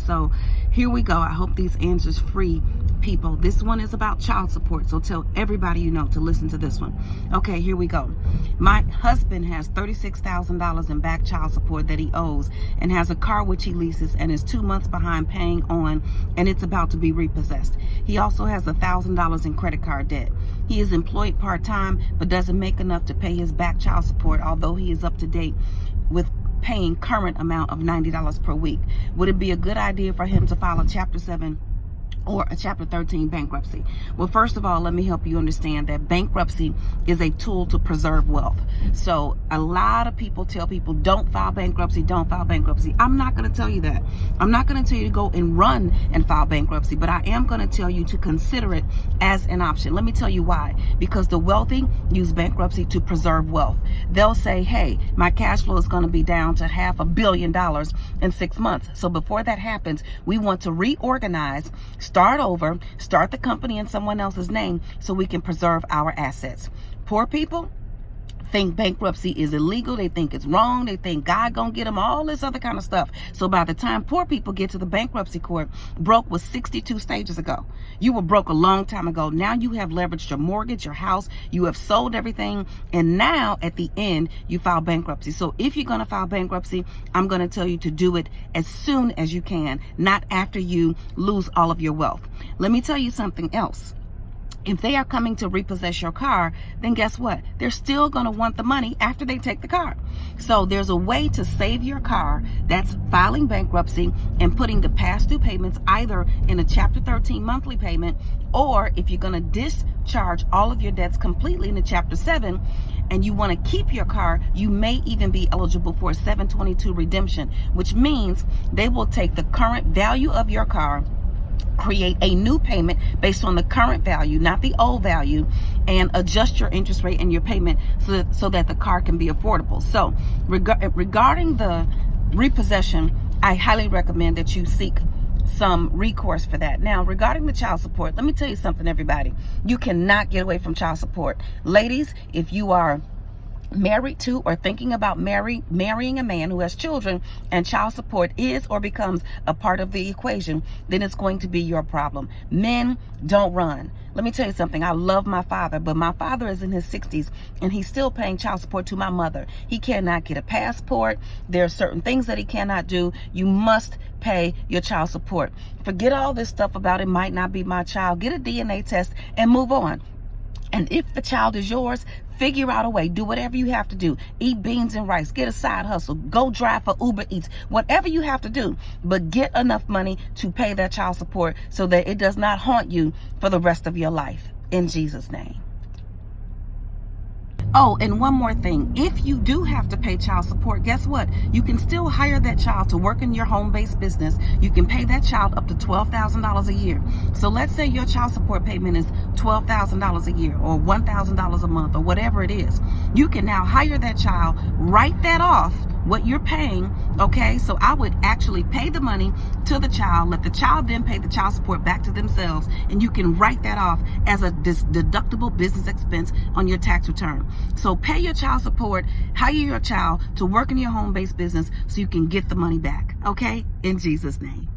So here we go. I hope these answers free people. This one is about child support, so tell everybody you know to listen to this one. Okay, here we go. My husband has $36,000 in back child support that he owes, and has a car which he leases and is 2 months behind paying on, and it's about to be repossessed. He also has $1,000 in credit card debt. He is employed part-time but doesn't make enough to pay his back child support, although he is up to date with paying current amount of $90 per week. Would it be a good idea for him to file a Chapter 7 or a Chapter 13 bankruptcy? Well, first of all, let me help you understand that bankruptcy is a tool to preserve wealth. So a lot of people tell people, don't file bankruptcy, don't file bankruptcy. I'm not going to tell you that. I'm not going to tell you to go and run and file bankruptcy, but I am going to tell you to consider it as an option. Let me tell you why. Because the wealthy use bankruptcy to preserve wealth. They'll say, hey, my cash flow is going to be down to $500 million in 6 months. So before that happens, we want to reorganize, start over, start the company in someone else's name so we can preserve our assets. Poor people think bankruptcy is illegal. They think it's wrong. They think God gonna get them, all this other kind of stuff. So by the time poor people get to the bankruptcy court, broke was 62 stages ago. You were broke a long time ago. Now you have leveraged your mortgage, your house, you have sold everything, and now at the end you file bankruptcy. So if you're gonna file bankruptcy, I'm gonna tell you to do it as soon as you can, not after you lose all of your wealth. Let me tell you something else. If they are coming to repossess your car, then guess what? They're still going to want the money after they take the car. So there's a way to save your car. That's filing bankruptcy and putting the past due payments either in a Chapter 13 monthly payment, or if you're going to discharge all of your debts completely in a Chapter 7 and you want to keep your car, you may even be eligible for a 722 redemption, which means they will take the current value of your car, create a new payment based on the current value, not the old value, and adjust your interest rate and your payment so that the car can be affordable. So regarding the repossession, I highly recommend that you seek some recourse for that. Now, regarding the child support, let me tell you something, everybody. You cannot get away from child support. Ladies, if you are married to or thinking about marrying a man who has children and child support is or becomes a part of the equation, then it's going to be your problem. Men, don't run. Let me tell you something. I love my father, but my father is in his 60s and he's still paying child support to my mother. He cannot get a passport. There are certain things that he cannot do. You must pay your child support. Forget all this stuff about it might not be my child. Get a DNA test and move on. And if the child is yours, figure out a way. Do whatever you have to do. Eat beans and rice. Get a side hustle. Go drive for Uber Eats. Whatever you have to do. But get enough money to pay that child support so that it does not haunt you for the rest of your life. In Jesus' name. Oh, and one more thing. If you do have to pay child support, guess what? You can still hire that child to work in your home-based business. You can pay that child up to $12,000 a year. So let's say your child support payment is $12,000 a year or $1,000 a month or whatever it is. You can now hire that child, write that off, what you're paying, okay? So I would actually pay the money to the child, let the child then pay the child support back to themselves, and you can write that off as a deductible business expense on your tax return. So pay your child support, hire your child to work in your home-based business so you can get the money back, okay? In Jesus' name.